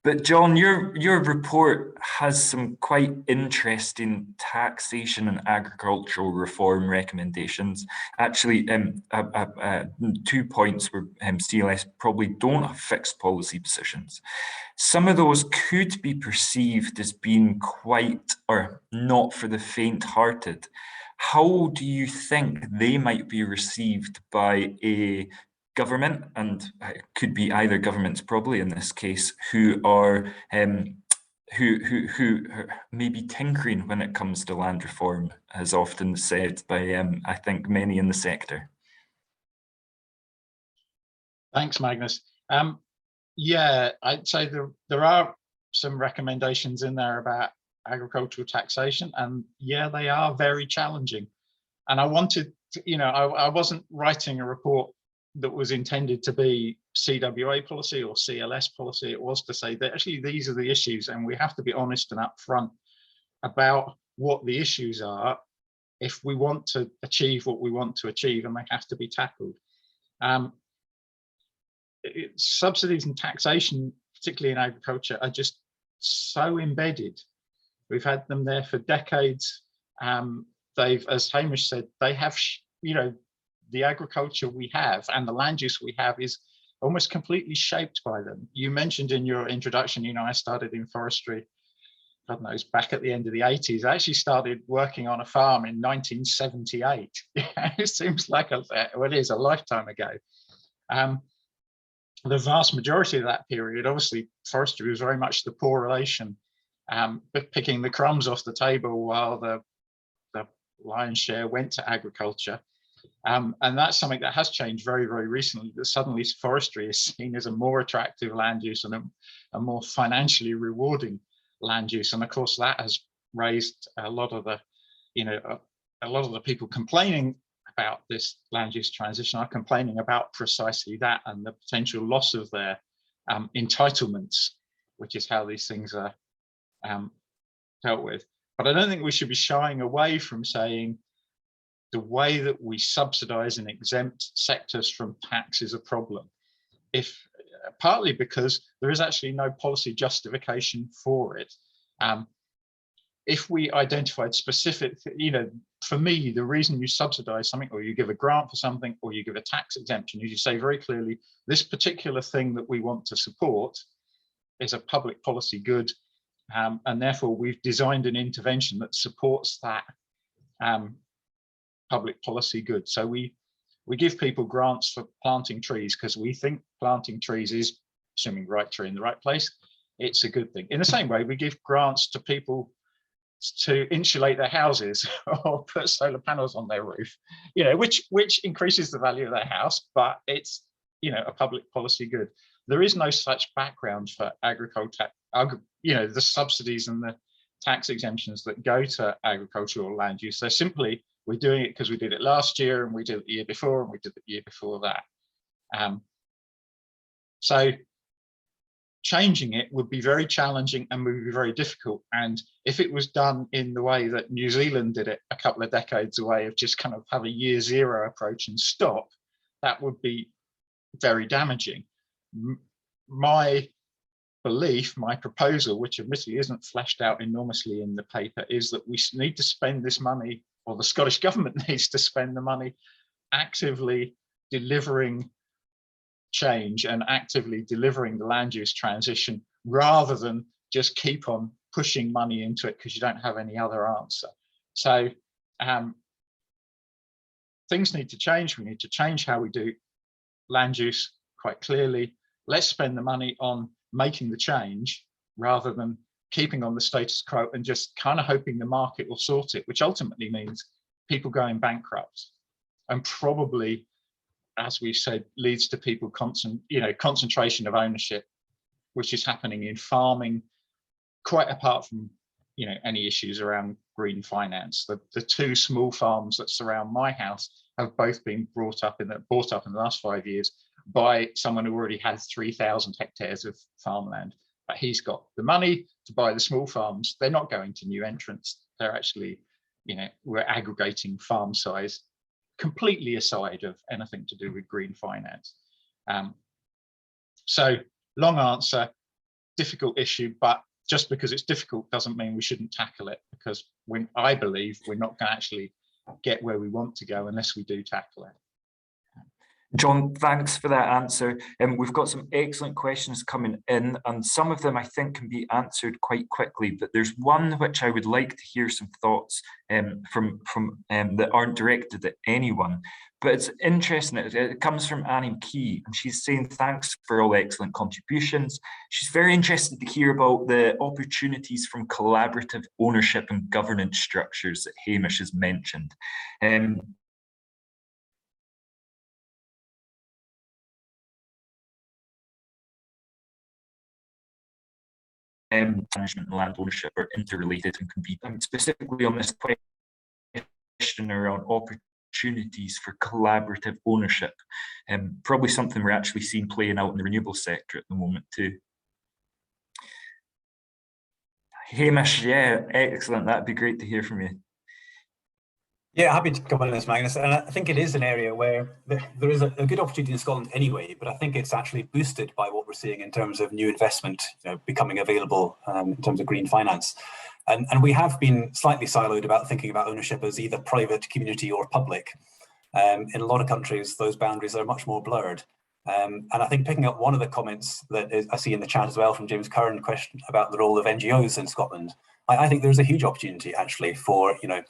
But Jon, your report has some quite interesting taxation and agricultural reform recommendations. Actually, 2 points where CLS probably don't have fixed policy positions. Some of those could be perceived as being quite, or not for the faint-hearted. How do you think they might be received by a government, and it could be either governments probably in this case, who are who may be tinkering when it comes to land reform, as often said by I think many in the sector? Thanks, Magnus. Yeah, I'd say there are some recommendations in there about agricultural taxation, and yeah, they are very challenging. And I wanted to, I wasn't writing a report that was intended to be CWA policy or CLS policy. It was to say that actually these are the issues, and we have to be honest and upfront about what the issues are if we want to achieve what we want to achieve, and they have to be tackled. Subsidies and taxation, particularly in agriculture, are just so embedded. We've had them there for decades. They've, as Hamish said, they have, the agriculture we have and the land use we have is almost completely shaped by them. You mentioned in your introduction, I started in forestry, God knows, back at the end of the 80s. I actually started working on a farm in 1978. It seems like it is a lifetime ago. The vast majority of that period, obviously, forestry was very much the poor relation, but picking the crumbs off the table while the lion's share went to agriculture. And that's something that has changed very, very recently, that suddenly forestry is seen as a more attractive land use and a more financially rewarding land use. And of course, that has raised a lot of the, a lot of the people complaining about this land use transition are complaining about precisely that and the potential loss of their entitlements, which is how these things are dealt with. But I don't think we should be shying away from saying the way that we subsidize and exempt sectors from tax is a problem. Partly because there is actually no policy justification for it. If we identified specific, for me, the reason you subsidize something, or you give a grant for something, or you give a tax exemption, is you say very clearly, this particular thing that we want to support is a public policy good, and therefore we've designed an intervention that supports that public policy good. So we give people grants for planting trees because we think planting trees is, assuming right tree in the right place, it's a good thing. In the same way, we give grants to people to insulate their houses or put solar panels on their roof, you know, which increases the value of their house, but it's, you know, a public policy good. There is no such background for agriculture, you know, the subsidies and the tax exemptions that go to agricultural land use. So simply, we're doing it because we did it last year, and we did it the year before, and we did it the year before that. So changing it would be very challenging and would be very difficult. And if it was done in the way that New Zealand did it a couple of decades away, of just kind of have a year zero approach and stop, that would be very damaging. My belief, my proposal, which admittedly isn't fleshed out enormously in the paper, is that we need to spend this money, or the Scottish government needs to spend the money actively delivering change and actively delivering the land use transition, rather than just keep on pushing money into it because you don't have any other answer. So things need to change. We need to change how we do land use quite clearly. Let's spend the money on making the change rather than keeping on the status quo and just kind of hoping the market will sort it, which ultimately means people going bankrupt, and probably, as we've said, leads to people concentration of ownership, which is happening in farming, quite apart from, you know, any issues around green finance. The two small farms that surround my house have both been brought up in the last 5 years by someone who already has 3,000 hectares of farmland. But he's got the money to buy the small farms. They're not going to new entrants. They're actually, you know, we're aggregating farm size, completely aside of anything to do with green finance. So long answer, difficult issue, but just because it's difficult doesn't mean we shouldn't tackle it, because I believe we're not going to actually get where we want to go unless we do tackle it. John, thanks for that answer. We've got some excellent questions coming in, and some of them I think can be answered quite quickly, but there's one which I would like to hear some thoughts from that aren't directed at anyone. But it's interesting, it comes from Annie Key, and she's saying thanks for all excellent contributions. She's very interested to hear about the opportunities from collaborative ownership and governance structures that Hamish has mentioned. Management and land ownership are interrelated and can be, specifically on this question around opportunities for collaborative ownership, probably something we're actually seeing playing out in the renewable sector at the moment too. Hamish, yeah, excellent. That'd be great to hear from you. Yeah, happy to come on this, Magnus. And I think it is an area where there is a good opportunity in Scotland anyway, but I think it's actually boosted by what we're seeing in terms of new investment, you know, becoming available in terms of green finance. And we have been slightly siloed about thinking about ownership as either private, community or public. In a lot of countries, those boundaries are much more blurred. And I think picking up one of the comments that I see in the chat as well from James Curran, question about the role of NGOs in Scotland, I think there's a huge opportunity actually for, you know,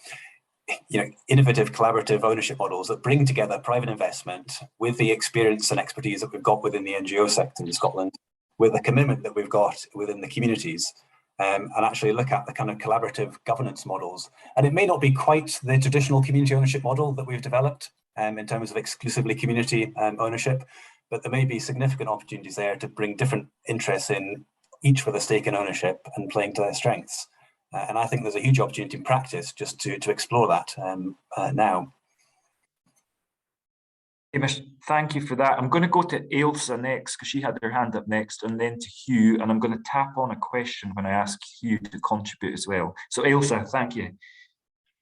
innovative collaborative ownership models that bring together private investment with the experience and expertise that we've got within the NGO sector in Scotland, with the commitment that we've got within the communities, and actually look at the kind of collaborative governance models. And it may not be quite the traditional community ownership model that we've developed in terms of exclusively community ownership, but there may be significant opportunities there to bring different interests in, each with a stake in ownership and playing to their strengths. And I think there's a huge opportunity in practice just to explore that now. Hamish, thank you for that. I'm going to go to Ailsa next because she had her hand up next, and then to Hugh, and I'm going to tap on a question when I ask Hugh to contribute as well. So Ailsa, thank you.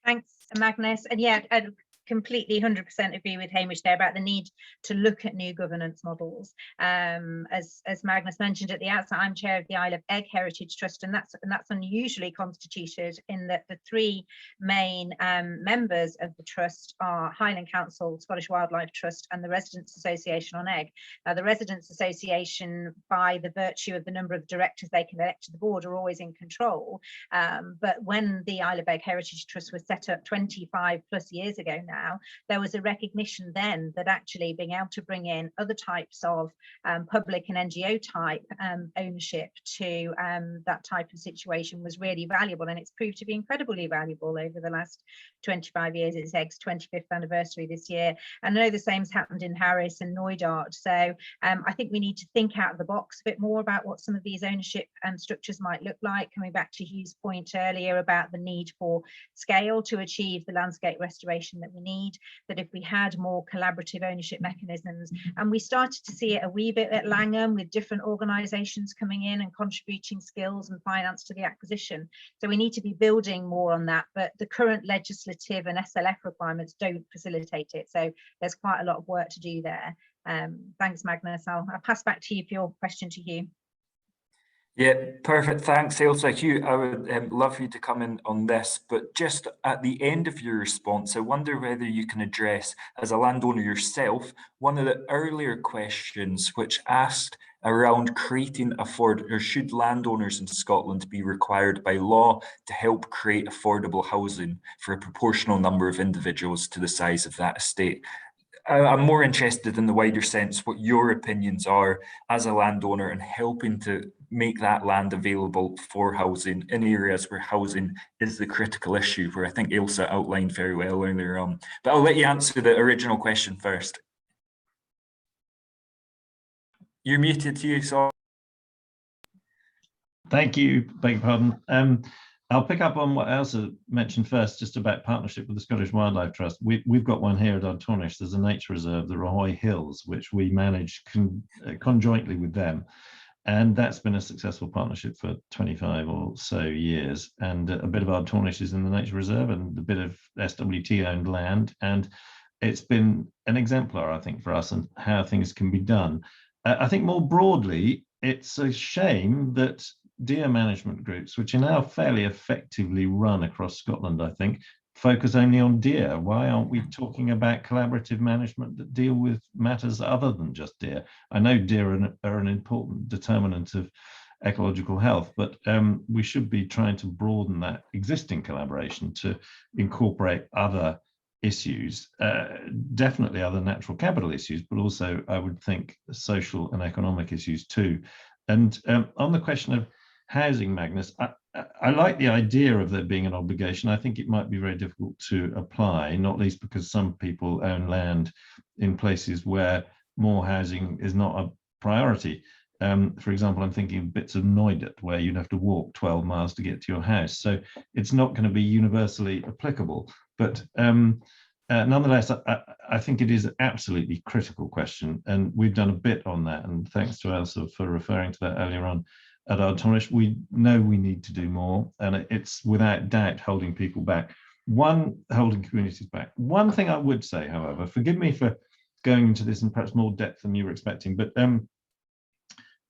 Thanks, Magnus. And yeah, I completely 100% agree with Hamish there about the need to look at new governance models. As Magnus mentioned at the outset, I'm chair of the Isle of Egg Heritage Trust, and that's unusually constituted in that the three main members of the trust are Highland Council, Scottish Wildlife Trust, and the Residents Association on Egg. Now, the Residents Association, by the virtue of the number of directors they can elect to the board, are always in control. But when the Isle of Egg Heritage Trust was set up 25 plus years ago now, now, there was a recognition then that actually being able to bring in other types of public and NGO type ownership to that type of situation was really valuable, and it's proved to be incredibly valuable over the last 25 years. It's EGG's 25th anniversary this year, and I know the same's happened in Harris and Noidart. So I think we need to think out of the box a bit more about what some of these ownership structures might look like. Coming back to Hugh's point earlier about the need for scale to achieve the landscape restoration that we need, that if we had more collaborative ownership mechanisms, and we started to see it a wee bit at Langham with different organisations coming in and contributing skills and finance to the acquisition. So we need to be building more on that, but the current legislative and SLF requirements don't facilitate it. So there's quite a lot of work to do there. Thanks, Magnus. I'll pass back to you for your question to Hugh. Yeah, perfect. Thanks, Ailsa. Hugh, I would love you to come in on this, but just at the end of your response, I wonder whether you can address, as a landowner yourself, one of the earlier questions which asked around creating or should landowners in Scotland be required by law to help create affordable housing for a proportional number of individuals to the size of that estate. I'm more interested in the wider sense, what your opinions are as a landowner and helping to make that land available for housing in areas where housing is the critical issue, where I think Ailsa outlined very well earlier on. But I'll let you answer the original question first. You're muted, Hugh, so. Thank you, beg your pardon. I'll pick up on what Ailsa mentioned first, just about partnership with the Scottish Wildlife Trust. We've got one here at Ardtornish. There's a nature reserve, the Rahoy Hills, which we manage conjointly with them. And that's been a successful partnership for 25 or so years. And a bit of Ardtornish is in the nature reserve and a bit of SWT owned land. And it's been an exemplar, I think, for us and how things can be done. I think more broadly, it's a shame that deer management groups, which are now fairly effectively run across Scotland, I think, focus only on deer. Why aren't we talking about collaborative management that deal with matters other than just deer? I know deer are an important determinant of ecological health, but we should be trying to broaden that existing collaboration to incorporate other issues, definitely other natural capital issues, but also I would think social and economic issues too. And on the question of housing, Magnus, I like the idea of there being an obligation. I think it might be very difficult to apply, not least because some people own land in places where more housing is not a priority. For example, I'm thinking of bits of Noidart where you'd have to walk 12 miles to get to your house. So it's not going to be universally applicable. But nonetheless, I think it is an absolutely critical question. And we've done a bit on that. And thanks to Ailsa for referring to that earlier on. At Ardtornish, we know we need to do more, and it's without doubt holding people back. Holding communities back. One thing I would say, however, forgive me for going into this in perhaps more depth than you were expecting, but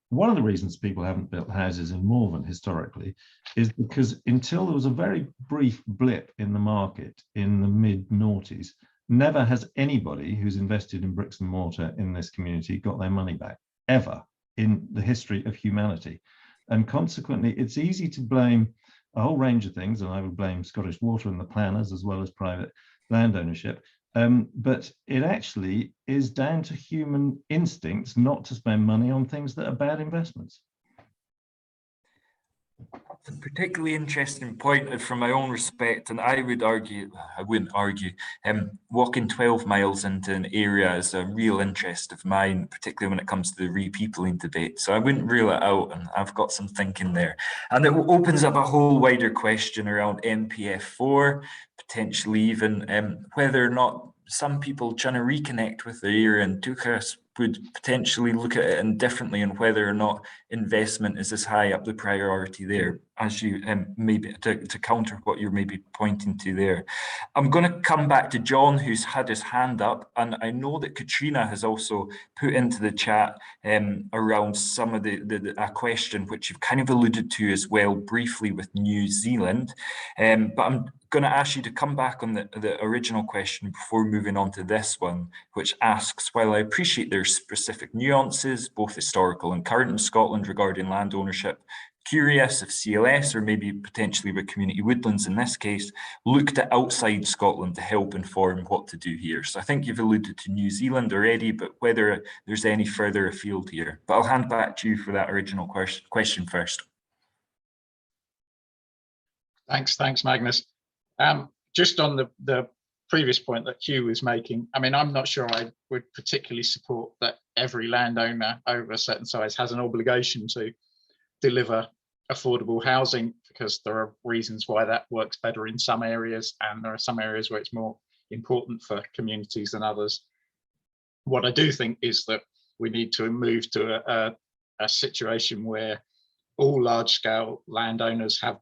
one of the reasons people haven't built houses in Morven historically is because until there was a very brief blip in the market in the mid-noughties, never has anybody who's invested in bricks and mortar in this community got their money back, ever, in the history of humanity. And consequently, it's easy to blame a whole range of things, and I would blame Scottish Water and the planners as well as private land ownership. But it actually is down to human instincts not to spend money on things that are bad investments. It's a particularly interesting point from my own respect, and I wouldn't argue, walking 12 miles into an area is a real interest of mine, particularly when it comes to the repeopling debate. So I wouldn't rule it out, and I've got some thinking there. And it opens up a whole wider question around NPF4, potentially even whether or not some people trying to reconnect with the area and Tuchas would potentially look at it indifferently and whether or not investment is as high up the priority there, as you maybe to counter what you're maybe pointing to there. I'm going to come back to John, who's had his hand up, and I know that Katrina has also put into the chat around some of a question which you've kind of alluded to as well briefly with New Zealand, but I'm going to ask you to come back on the original question before moving on to this one, which asks, while I appreciate there's specific nuances, both historical and current in Scotland regarding land ownership, curious if CLS, or maybe potentially with community woodlands in this case, looked at outside Scotland to help inform what to do here. So I think you've alluded to New Zealand already, but whether there's any further afield here. But I'll hand back to you for that original question first. Thanks, Magnus. Just on the previous point that Hugh was making, I mean, I'm not sure I would particularly support that every landowner over a certain size has an obligation to deliver affordable housing, because there are reasons why that works better in some areas, and there are some areas where it's more important for communities than others. What I do think is that we need to move to a situation where all large-scale landowners have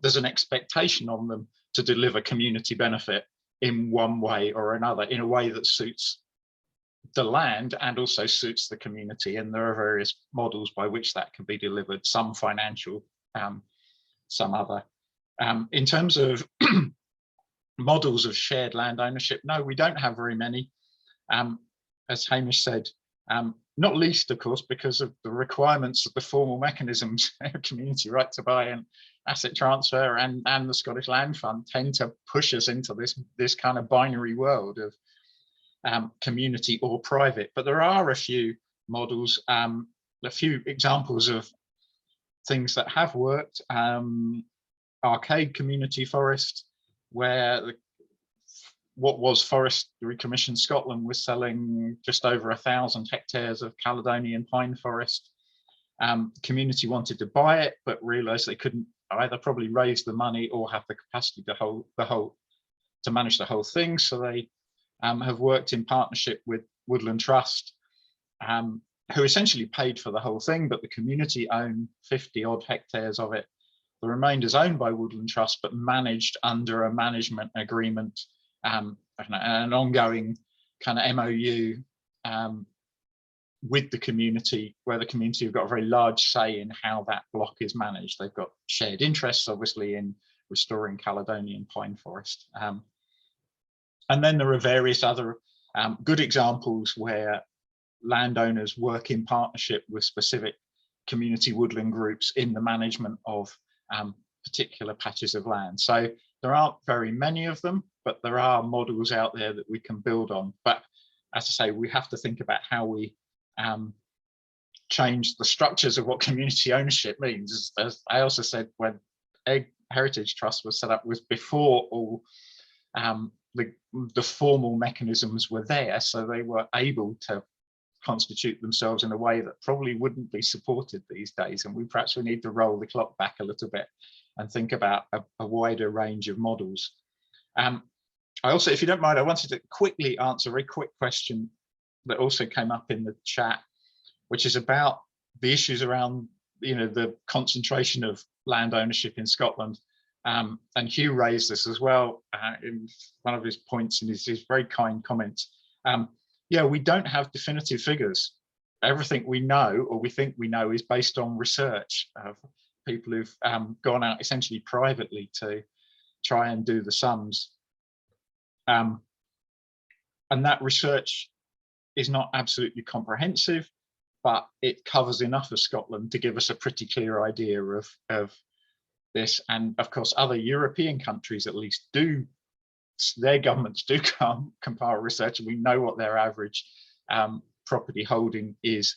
there's an expectation on them to deliver community benefit in one way or another, in a way that suits the land and also suits the community. And there are various models by which that can be delivered, some financial, some other. In terms of models of shared land ownership, no, we don't have very many. As Hamish said, not least, of course, because of the requirements of the formal mechanisms, community right to buy and asset transfer and the Scottish Land Fund tend to push us into this kind of binary world of community or private. But there are a few models, a few examples of things that have worked. Arcade Community Forest, where what was Forestry Commission Scotland was selling just over 1,000 hectares of Caledonian pine forest. Community wanted to buy it, but realised they couldn't either probably raise the money or have the capacity to manage the whole thing. So they have worked in partnership with Woodland Trust, who essentially paid for the whole thing, but the community owned 50 odd hectares of it. The remainder is owned by Woodland Trust, but managed under a management agreement, an ongoing kind of MOU with the community, where the community have got a very large say in how that block is managed. They've got shared interests, obviously, in restoring Caledonian pine forest. And then there are various other good examples where landowners work in partnership with specific community woodland groups in the management of particular patches of land. So there aren't very many of them, but there are models out there that we can build on. But as I say, we have to think about how we change the structures of what community ownership means. As I also said, when Egg Heritage Trust was set up, was before all the formal mechanisms were there, so they were able to constitute themselves in a way that probably wouldn't be supported these days. And perhaps we need to roll the clock back a little bit and think about a wider range of models. I also, if you don't mind, I wanted to quickly answer a very quick question that also came up in the chat, which is about the issues around, the concentration of land ownership in Scotland. And Hugh raised this as well in one of his points in his very kind comments. Yeah, we don't have definitive figures. Everything we know, or we think we know, is based on research of people who've gone out essentially privately to try and do the sums. And that research is not absolutely comprehensive, but it covers enough of Scotland to give us a pretty clear idea of this. And of course, other European countries at least do, their governments do compile research, and we know what their average property holding is.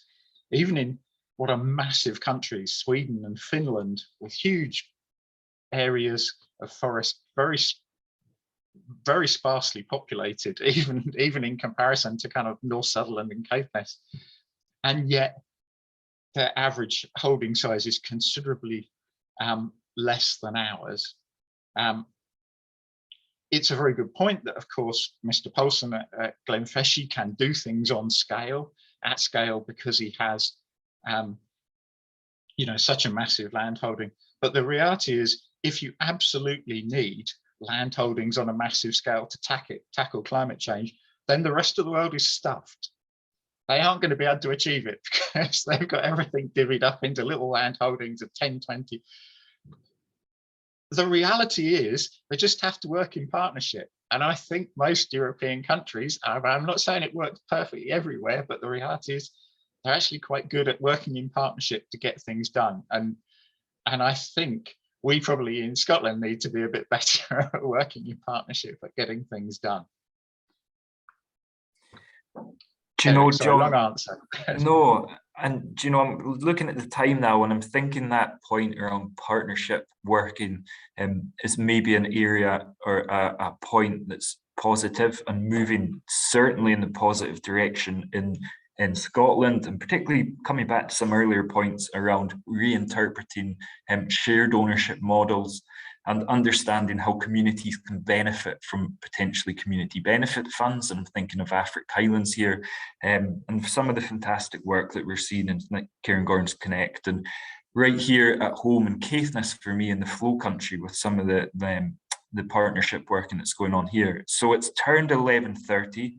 Even in what are massive countries, Sweden and Finland, with huge areas of forest, very sparsely populated, even in comparison to kind of North Sutherland and Caithness, and yet their average holding size is considerably less than ours. It's a very good point that, of course, Mr. Paulson at Glenfeshie can do things at scale, because he has, such a massive land holding. But the reality is, if you absolutely need land holdings on a massive scale to tackle climate change, then the rest of the world is stuffed. They aren't going to be able to achieve it because they've got everything divvied up into little land holdings of 10, 20. The reality is they just have to work in partnership. And I think most European countries, I'm not saying it works perfectly everywhere, but the reality is they're actually quite good at working in partnership to get things done. And And I think we probably in Scotland need to be a bit better at working in partnership at getting things done. Do you know, sorry, John? Long answer. No, and do you know, I'm looking at the time now, and I'm thinking that point around partnership working is maybe an area or a point that's positive and moving certainly in the positive direction in Scotland, and particularly coming back to some earlier points around reinterpreting shared ownership models and understanding how communities can benefit from potentially community benefit funds. And I'm thinking of Afric Highlands here, and some of the fantastic work that we're seeing in Cairngorms Connect, and right here at home in Caithness for me in the Flow Country with some of the partnership working that's going on here. So it's turned 11:30.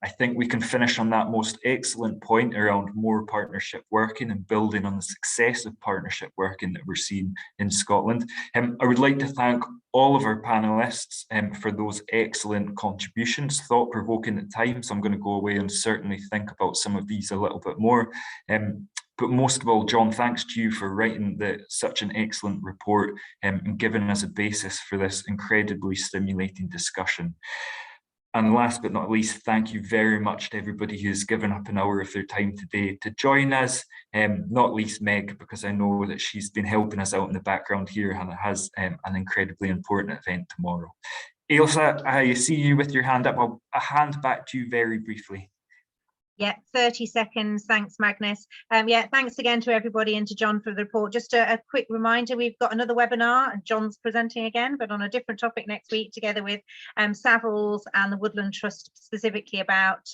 I think we can finish on that most excellent point around more partnership working and building on the success of partnership working that we're seeing in Scotland. I would like to thank all of our panelists for those excellent contributions, thought-provoking at times. So I'm going to go away and certainly think about some of these a little bit more. But most of all, John, thanks to you for writing such an excellent report and giving us a basis for this incredibly stimulating discussion. And last but not least, thank you very much to everybody who's given up an hour of their time today to join us, not least Meg, because I know that she's been helping us out in the background here and has an incredibly important event tomorrow. Ailsa, I see you with your hand up. I'll hand back to you very briefly. Yeah, 30 seconds. Thanks, Magnus. Yeah, thanks again to everybody and to John for the report. Just a quick reminder, we've got another webinar and John's presenting again, but on a different topic next week, together with Savills and the Woodland Trust, specifically about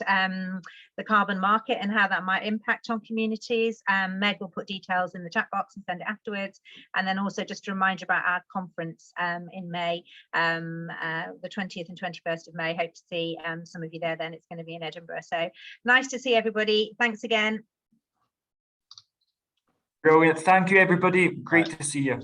the carbon market and how that might impact on communities. Meg will put details in the chat box and send it afterwards. And then also just a reminder about our conference in May, the 20th and 21st of May. Hope to see some of you there then. It's going to be in Edinburgh. So nice to see everybody. Thanks again. Brilliant. Thank you, everybody. Great to see you.